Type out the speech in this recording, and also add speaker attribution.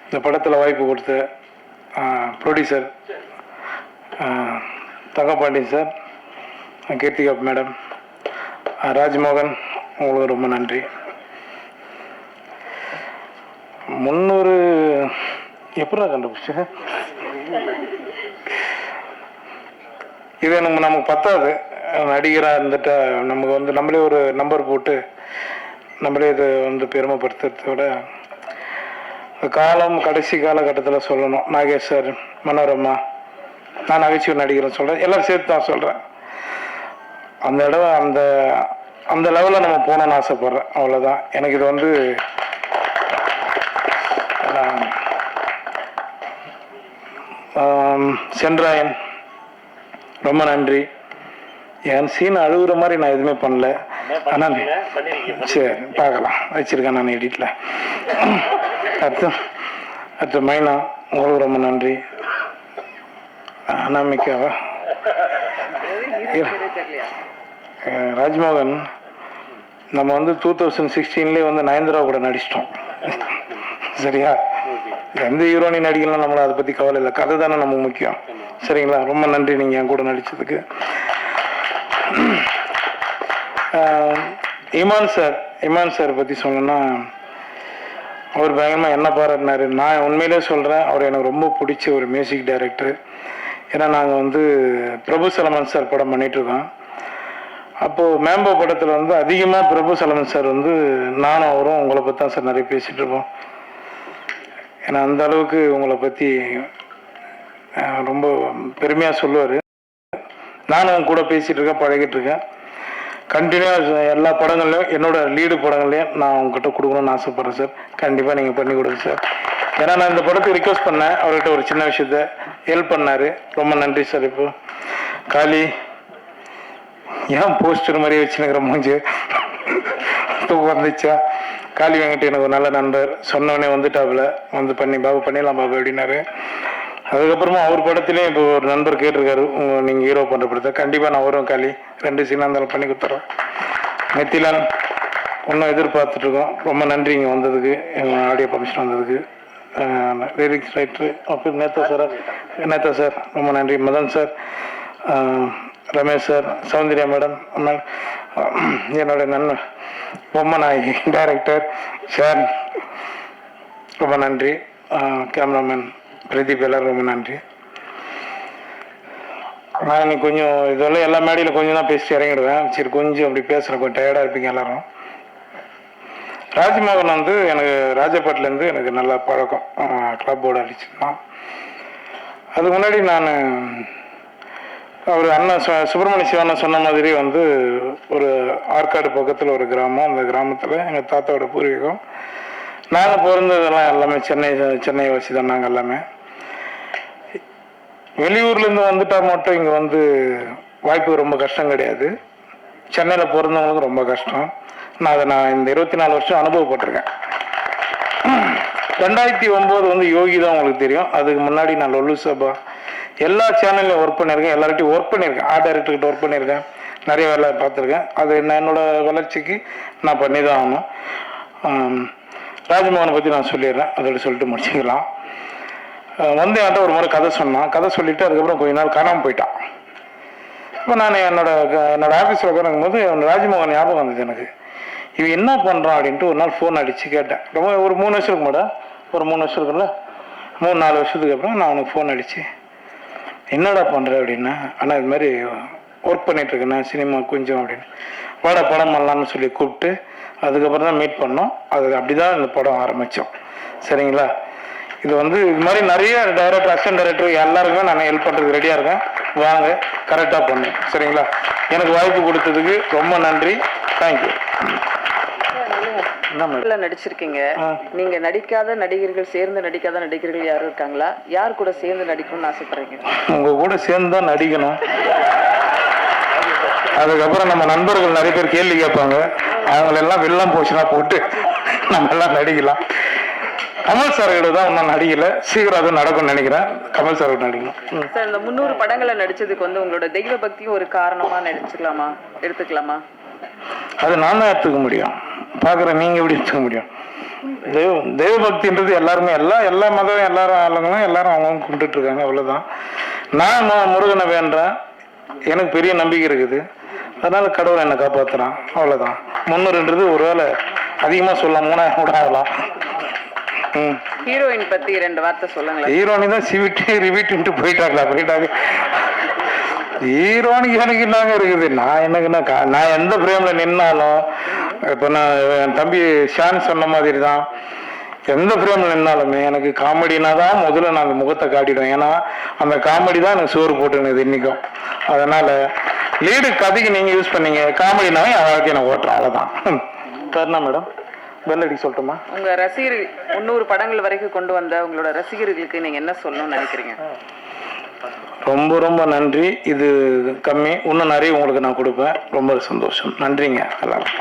Speaker 1: இந்த படத்தில் வாய்ப்பு கொடுத்த producer Thangapandian sir, Keerthika madam, Rajmohan, உங்களுக்கு ரொம்ப நன்றி. 300 எப்படா கண்டுபிடிச்ச? இது நமக்கு பத்தாது. நடிகராக இருந்துட்டா நமக்கு நம்மளே ஒரு நம்பர் போட்டு நம்மளே இதை பெருமைப்படுத்துறத விட காலம் கடைசி காலகட்டத்தில் சொல்லணும். நாகேஷ் சார், மனோரமா, நான் நகைச்சுவை நடிகர்னு சொல்கிறேன், எல்லோரும் சேர்த்து தான் சொல்கிறேன். அந்த இடம் அந்த லெவலில் நம்ம போகணுன்னு ஆசைப்பட்றேன். அவ்வளோதான். எனக்கு இது சென்றாயன், ரொம்ப நன்றி. என் சீன் அழுகுற மாதிரி நான் எதுவுமே பண்ணல. ஆனால் சரி, பார்க்கலாம், வச்சுருக்கேன் நான் எடிட்டில். அடுத்த மைனா, உங்களுக்கு ரொம்ப நன்றி. அனாமிக்காவா, ராஜ்மோகன், நம்ம 2016 நயன்தாரா கூட நடிச்சிட்டோம். சரியா? எந்த ஹீரோனி நடிக்கலாம், நம்மளை அதை பற்றி கவலை இல்லை. கதை தானே நமக்கு முக்கியம். சரிங்களா? ரொம்ப நன்றி நீங்கள் என் கூட நடித்ததுக்கு. இமான் சார் பற்றி சொல்லணும்னா, அவர் பயங்கரமாக என்ன பாராட்டினார். நான் உண்மையிலே சொல்கிறேன், அவர் எனக்கு ரொம்ப பிடிச்ச ஒரு மியூசிக் டைரக்டர். ஏன்னா நாங்கள் பிரபு சலமான் சார் படம் பண்ணிகிட்ருக்கோம். அப்போது மேம்போ படத்தில் அதிகமாக பிரபு சலமான் சார் நானும் அவரும் உங்களை பற்றி தான் சார் நிறைய பேசிகிட்டு இருப்போம். ஏன்னா அந்த அளவுக்கு உங்களை பற்றி ரொம்ப பெருமையாக சொல்லுவார். நானும் கூட பேசிகிட்டு இருக்கேன், பழகிட்டு இருக்கேன். கண்டினியூவாக எல்லா படங்கள்லையும், என்னோட லீடு படங்கள்லையும் நான் உங்ககிட்ட கொடுக்கணும்னு ஆசைப்பட்றேன் சார். கண்டிப்பாக நீங்கள் பண்ணி கொடுங்க சார். ஏன்னா நான் இந்த படத்துக்கு ரிக்வஸ்ட் பண்ணேன், அவர்கிட்ட ஒரு சின்ன விஷயத்த ஹெல்ப் பண்ணார். ரொம்ப நன்றி சார். இப்போ காளி, ஏன் போஸ்டர் மாதிரியே வச்சுனுங்கிற மூஞ்சி தூக்கம் வந்துச்சா? காளி வெங்கட் எனக்கு ஒரு நல்ல நண்பர். சொன்னோடனே வந்துட்டாப்புல, பண்ணி பாபு பண்ணிடலாம் பாபு அப்படின்னாரு. அதுக்கப்புறமா அவர் படத்துலேயும் இப்போ ஒரு நண்பர் கேட்டிருக்காரு, நீங்கள் ஹீரோ பண்ணுற படத்தை. கண்டிப்பாக நான் வரும் காளி, 2 சீனாக இருந்தாலும் பண்ணி கொடுத்துட்றேன். நெத்திலான் இன்னும் எதிர்பார்த்துட்ருக்கோம். ரொம்ப நன்றி இங்கே வந்ததுக்கு, எங்கள் ஆடியோ பர்மிஷன் வந்ததுக்கு. லிரிக்ஸ் ரைட்டரு அப்புறம் நேதா சார் ரொம்ப நன்றி. Madan sir, Ramesh sir, Soundarya madam, என்னோட நண்பர் பொம்மநாயகி டைரக்டர் சார், ரொம்ப நன்றி. கேமராமேன் பிரதீப், எல்லாரும் ரொம்ப நன்றி. நான் இன்னைக்கு கொஞ்சம் இதெல்லாம் எல்லா மேடையில் கொஞ்சம் தான் பேசிட்டு இறங்கிடுவேன். சரி, கொஞ்சம் அப்படி பேசுகிறேன், கொஞ்சம் டயர்டாக இருப்பீங்க எல்லாரும். ராஜ்மோகன் எனக்கு ராஜபாட்டிலேருந்து எனக்கு நல்லா பழக்கம். கிளப் போர்டு அடிச்சுருந்தான். அதுக்கு முன்னாடி நான் அவர் அண்ணன் சுப்பிரமணிய சிவண்ணன் சொன்ன மாதிரி ஒரு ஆற்காடு பக்கத்தில் ஒரு கிராமம். அந்த கிராமத்தில் எங்கள் தாத்தாவோட பூர்வீகம். நாங்கள் பிறந்ததெல்லாம் எல்லாமே சென்னை வாசி தான். நாங்கள் எல்லாமே வெளியூர்லேருந்து வந்துட்டால் மட்டும் இங்கே வாய்ப்பு ரொம்ப கஷ்டம் கிடையாது. சென்னையில் பிறந்தவங்களுக்கு ரொம்ப கஷ்டம். நான் இந்த 24 வருஷம் அனுபவப்பட்டிருக்கேன். 2009 யோகி தான் உங்களுக்கு தெரியும். அதுக்கு முன்னாடி நான் லொல்லு சபா எல்லா சேனல்லையும் ஒர்க் பண்ணியிருக்கேன். எல்லார்கிட்டையும் ஒர்க் பண்ணியிருக்கேன். ஆர்ட் டைரக்டர்கிட்ட ஒர்க் பண்ணியிருக்கேன். நிறைய வேலை பார்த்துருக்கேன். அது என்னோட வளர்ச்சிக்கு நான் பண்ணி தான் ஆகணும். ராஜ்மோகனை பற்றி நான் சொல்லிடுறேன், அதோட சொல்லிட்டு முடிச்சுக்கலாம். என்கிட்ட ஒரு முறை கதை சொன்னான். கதை சொல்லிவிட்டு அதுக்கப்புறம் கொஞ்ச நாள் காணாமல் போயிட்டான். இப்போ நான் என்னோட ஆஃபீஸில் உட்காரும்போது ராஜ்மோகன் ஞாபகம் வந்தது எனக்கு. இவன் என்ன பண்ணுறான் அப்படின்ட்டு ஒரு நாள் ஃபோன் அடித்து கேட்டேன். ரொம்ப ஒரு 3 வருஷத்துக்கு மேடம், ஒரு 3 வருஷத்துக்குள்ள 3-4 வருஷத்துக்கு அப்புறம் நான் அவனுக்கு ஃபோன் அடித்து, என்னடா பண்ணுற அப்படின்னா, ஆனால் இது மாதிரி ஒர்க் பண்ணிகிட்ருக்கேண்ணா சினிமா கொஞ்சம் அப்படின்னு, வாடா படம் பண்ணலான்னு சொல்லி கூப்பிட்டு அதுக்கப்புறம் தான் மீட் பண்ணோம். அது அப்படி தான் இந்த படம் ஆரம்பித்தோம். சரிங்களா? இது இது மாதிரி நிறைய டைரக்டர், அசிஸ்டன்ட் டைரக்டர் எல்லாருக்குமே நான் ஹெல்ப் பண்ணுறதுக்கு ரெடியாக இருக்கேன். வாங்க, கரெக்டாக பண்ணு. சரிங்களா? எனக்கு வாய்ப்பு கொடுத்ததுக்கு ரொம்ப நன்றி. தேங்க்யூ.
Speaker 2: நடிச்சிருக்கீங்க. நீங்க நடிக்காத நடிகர்கள், சேர்ந்து நடிக்காத நடிகர்கள் யாரும் இருக்காங்களா? யார் கூட சேர்ந்து நடிக்கணும்னு ஆசைப்படுறீங்க?
Speaker 1: உங்க கூட சேர்ந்து தான் நடிக்கணும். அதுக்கப்புறம் நம்ம நண்பர்கள் நிறைய பேர் கேள்வி கேட்பாங்க. அவங்களெல்லாம் வெள்ளம் போச்சுன்னா போட்டு நம்ம எல்லாம் நடிக்கலாம். கமல் சார் கிட்ட தான் ஒன்றும் நடிக்கல. சீக்கிரம் அதுவும் நடக்கும்னு நினைக்கிறேன். கமல் சார் நடிக்கணும்.
Speaker 2: சார், இந்த 300 படங்களை நடிச்சதுக்கு உங்களோட தெய்வ பக்தியும் ஒரு காரணமா எடுத்துக்கலாமா?
Speaker 1: அது நான் தான் எடுத்துக்க முடியும். பார்க்குறேன், நீங்கள் எப்படி எடுத்துக்க முடியும்? தெய்வ பக்தின்றது எல்லாருமே எல்லா மதம் எல்லாரும் ஆளுங்களும் எல்லாரும் அவங்க கும்பிட்டுட்டு இருக்காங்க, அவ்வளோதான். நான் முருகனை வேண்டேன், எனக்கு பெரிய நம்பிக்கை இருக்குது, அதனால கடவுளை என்னை காப்பாற்றுறான், அவ்வளோதான். 300ன்றது ஒருவேளை அதிகமாக சொல்லலாம், 3000 கூட ஆகலாம்.
Speaker 2: ஹீரோயின் பத்தி 2 வார்த்தை சொல்லுங்களேன்.
Speaker 1: ஹீரோனி தான் ரிவீட்டு போயிட்டாங்க. ஹீரோனிக்கு எனக்கு என்னங்க இருக்குது, நான் எந்த ஃப்ரேமில் நின்னாலும், இப்போ நான் என் தம்பி ஷான் சொன்ன மாதிரி தான், எந்த ஃப்ரேமில் நின்னாலுமே எனக்கு காமெடினா தான் முதல்ல நான் அந்த முகத்தை காட்டிடுவேன். ஏன்னா அந்த காமெடி தான் எனக்கு சோறு போட்டுனுது இன்றைக்கும். அதனால் லீடு கதைக்கு நீங்கள் யூஸ் பண்ணீங்க, காமெடினாவே என் வாழ்க்கையை நான் ஓட்டுறேன், அவ்வளோதான். சரிண்ணா மேடம், பெல் அடிக்க சொல்லட்டுமா?
Speaker 2: உங்க ரசிகர்கள் 300 படங்கள் வரைக்கும் கொண்டு வந்த உங்களோட ரசிகர்களுக்கு நீங்க என்ன சொல்லணும்னு நினைக்கிறீங்க?
Speaker 1: ரொம்ப ரொம்ப நன்றி. இது கம்மி, இன்னும் நிறைய உங்களுக்கு நான் கொடுப்பேன். ரொம்ப சந்தோஷம், நன்றிங்க எல்லாரும்.